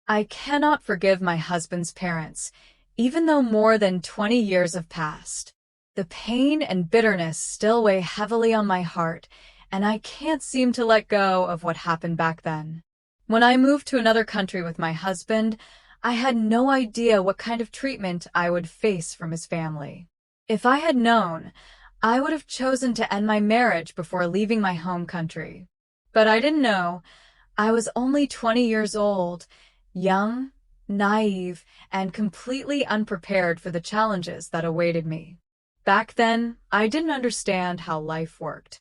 I cannot forgive my husband's parents, even though more than 20 years have passed. The pain and bitterness still weigh heavily on my heart, and I can't seem to let go of what happened back then. When I moved to another country with my husband, I had no idea what kind of treatment I would face from his family. If I had known, I would have chosen to end my marriage before leaving my home country. But I didn't know. I was only 20 years old, young, naive, and completely unprepared for the challenges that awaited me. Back then, I didn't understand how life worked.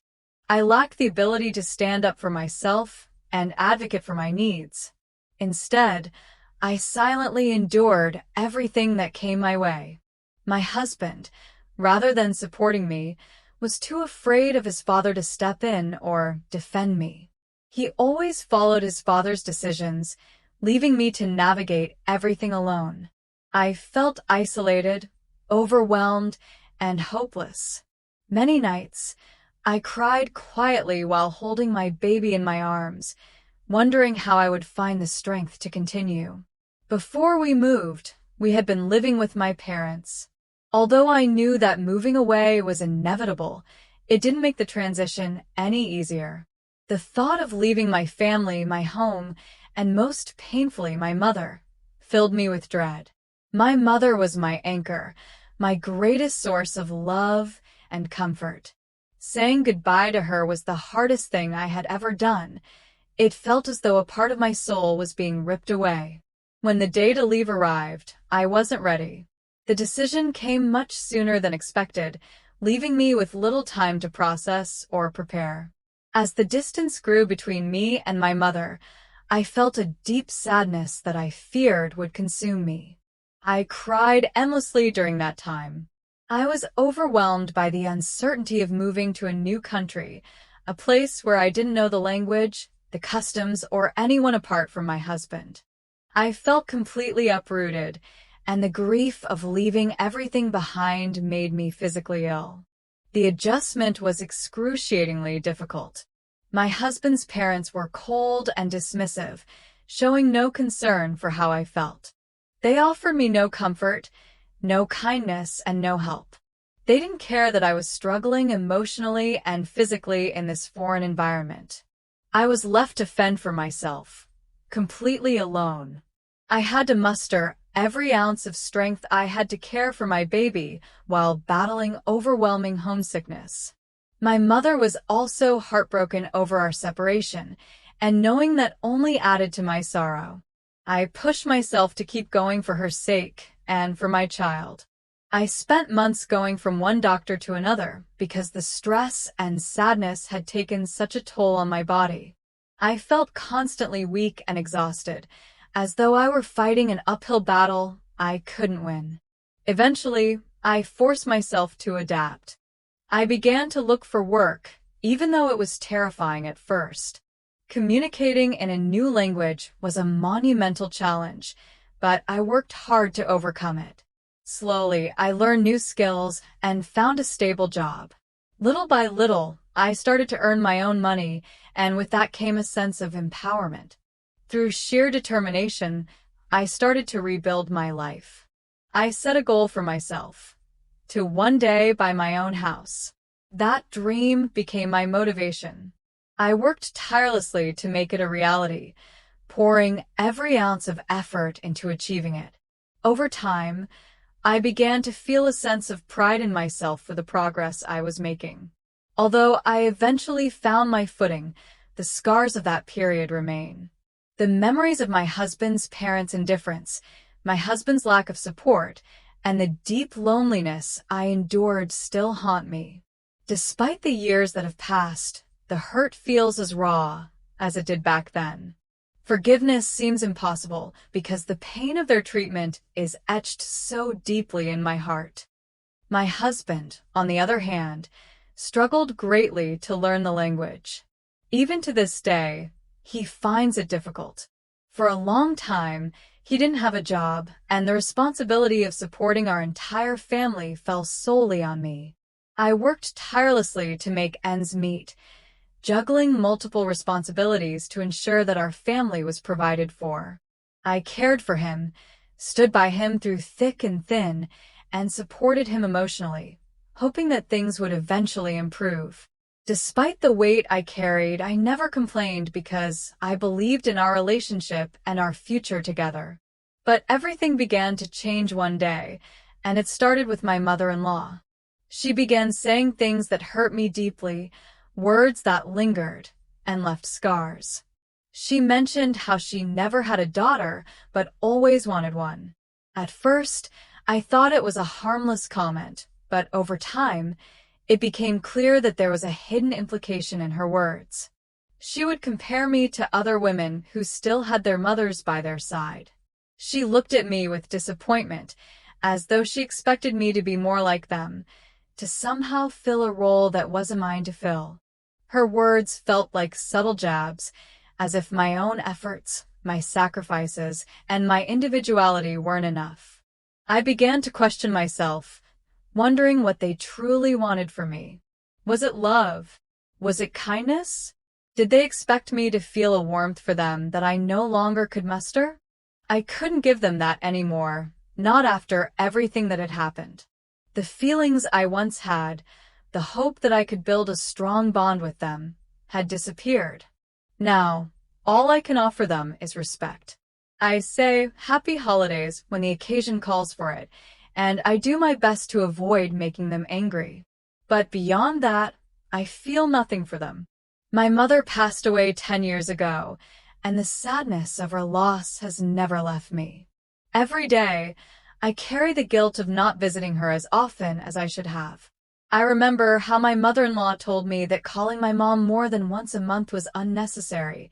I lacked the ability to stand up for myself and advocate for my needs. Instead, I silently endured everything that came my way. My husband, rather than supporting me, was too afraid of his father to step in or defend me. He always followed his father's decisions, leaving me to navigate everything alone. I felt isolated, overwhelmed, and hopeless. Many nights, I cried quietly while holding my baby in my arms, wondering how I would find the strength to continue. Before we moved, we had been living with my parents. Although I knew that moving away was inevitable, it didn't make the transition any easier. The thought of leaving my family, my home, and most painfully my mother, filled me with dread. My mother was my anchor, my greatest source of love and comfort. Saying goodbye to her was the hardest thing I had ever done. It felt as though a part of my soul was being ripped away. When the day to leave arrived, I wasn't ready. The decision came much sooner than expected, leaving me with little time to process or prepare. As the distance grew between me and my mother, I felt a deep sadness that I feared would consume me. I cried endlessly during that time. I was overwhelmed by the uncertainty of moving to a new country, a place where I didn't know the language, the customs, or anyone apart from my husband. I felt completely uprooted, and the grief of leaving everything behind made me physically ill. The adjustment was excruciatingly difficult. My husband's parents were cold and dismissive, showing no concern for how I felt. They offered me no comfort, no kindness, and no help. They didn't care that I was struggling emotionally and physically in this foreign environment. I was left to fend for myself, completely alone. I had to muster every ounce of strength I had to care for my baby while battling overwhelming homesickness. My mother was also heartbroken over our separation, and knowing that only added to my sorrow. I pushed myself to keep going for her sake and for my child. I spent months going from one doctor to another because the stress and sadness had taken such a toll on my body. I felt constantly weak and exhausted, as though I were fighting an uphill battle I couldn't win. Eventually, I forced myself to adapt. I began to look for work, even though it was terrifying at first. Communicating in a new language was a monumental challenge, but I worked hard to overcome it. Slowly, I learned new skills and found a stable job. Little by little, I started to earn my own money, and with that came a sense of empowerment. Through sheer determination, I started to rebuild my life. I set a goal for myself: to one day buy my own house. That dream became my motivation. I worked tirelessly to make it a reality, pouring every ounce of effort into achieving it. Over time, I began to feel a sense of pride in myself for the progress I was making. Although I eventually found my footing, the scars of that period remain. The memories of my husband's parents' indifference, my husband's lack of support, and the deep loneliness I endured still haunt me. Despite the years that have passed, the hurt feels as raw as it did back then. Forgiveness seems impossible because the pain of their treatment is etched so deeply in my heart. My husband, on the other hand, struggled greatly to learn the language. Even to this day, he finds it difficult. For a long time, he didn't have a job, and the responsibility of supporting our entire family fell solely on me. I worked tirelessly to make ends meet, juggling multiple responsibilities to ensure that our family was provided for. I cared for him, stood by him through thick and thin, and supported him emotionally, hoping that things would eventually improve. Despite the weight I carried, I never complained because I believed in our relationship and our future together. But everything began to change one day, and it started with my mother-in-law. She began saying things that hurt me deeply, words that lingered and left scars. She mentioned how she never had a daughter, but always wanted one. At first, I thought it was a harmless comment, but over time, it became clear that there was a hidden implication in her words. She would compare me to other women who still had their mothers by their side. She looked at me with disappointment, as though she expected me to be more like them, to somehow fill a role that wasn't mine to fill. Her words felt like subtle jabs, as if my own efforts, my sacrifices, and my individuality weren't enough. I began to question myself, wondering what they truly wanted from me. Was it love? Was it kindness? Did they expect me to feel a warmth for them that I no longer could muster? I couldn't give them that anymore, not after everything that had happened. The feelings I once had, the hope that I could build a strong bond with them, had disappeared. Now, all I can offer them is respect. I say happy holidays when the occasion calls for it, and I do my best to avoid making them angry. But beyond that, I feel nothing for them. My mother passed away 10 years ago, and the sadness of her loss has never left me. Every day, I carry the guilt of not visiting her as often as I should have. I remember how my mother-in-law told me that calling my mom more than once a month was unnecessary,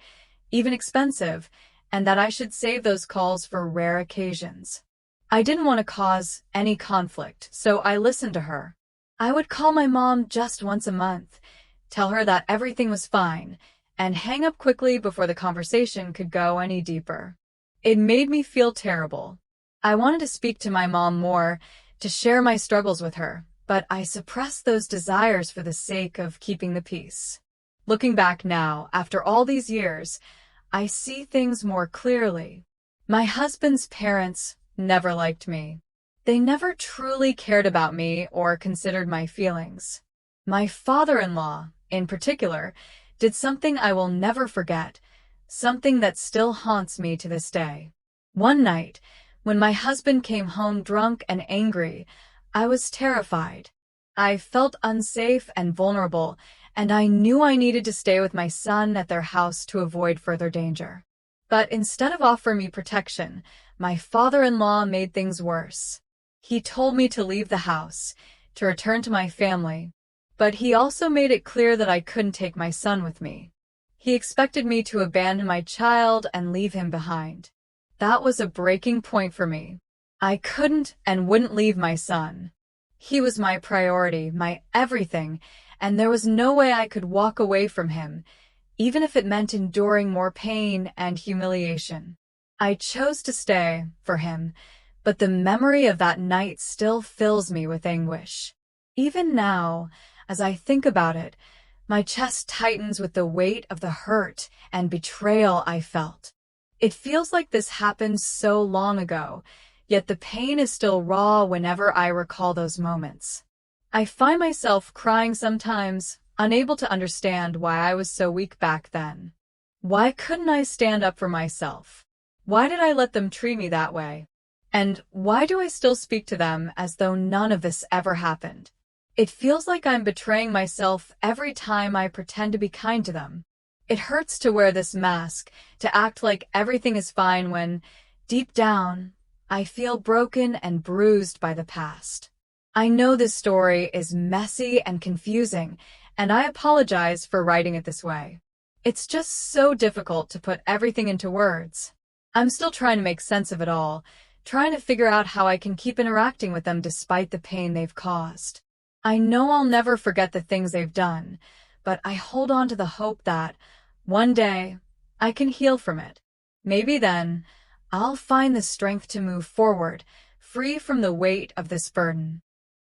even expensive, and that I should save those calls for rare occasions. I didn't want to cause any conflict, so I listened to her. I would call my mom just once a month, tell her that everything was fine, and hang up quickly before the conversation could go any deeper. It made me feel terrible. I wanted to speak to my mom more, to share my struggles with her, but I suppressed those desires for the sake of keeping the peace. Looking back now, after all these years, I see things more clearly. My husband's parents never liked me. They never truly cared about me or considered my feelings. My father-in-law, in particular, did something I will never forget, something that still haunts me to this day. One night, when my husband came home drunk and angry, I was terrified. I felt unsafe and vulnerable, and I knew I needed to stay with my son at their house to avoid further danger. But instead of offering me protection, my father-in-law made things worse. He told me to leave the house, to return to my family, but he also made it clear that I couldn't take my son with me. He expected me to abandon my child and leave him behind. That was a breaking point for me. I couldn't and wouldn't leave my son. He was my priority, my everything, and there was no way I could walk away from him, even if it meant enduring more pain and humiliation. I chose to stay for him, but the memory of that night still fills me with anguish. Even now, as I think about it, my chest tightens with the weight of the hurt and betrayal I felt. It feels like this happened so long ago, yet the pain is still raw whenever I recall those moments. I find myself crying sometimes, unable to understand why I was so weak back then. Why couldn't I stand up for myself? Why did I let them treat me that way? And why do I still speak to them as though none of this ever happened? It feels like I'm betraying myself every time I pretend to be kind to them. It hurts to wear this mask, to act like everything is fine when, deep down, I feel broken and bruised by the past. I know this story is messy and confusing, and I apologize for writing it this way. It's just so difficult to put everything into words. I'm still trying to make sense of it all, trying to figure out how I can keep interacting with them despite the pain they've caused. I know I'll never forget the things they've done, but I hold on to the hope that, one day, I can heal from it. Maybe then, I'll find the strength to move forward, free from the weight of this burden.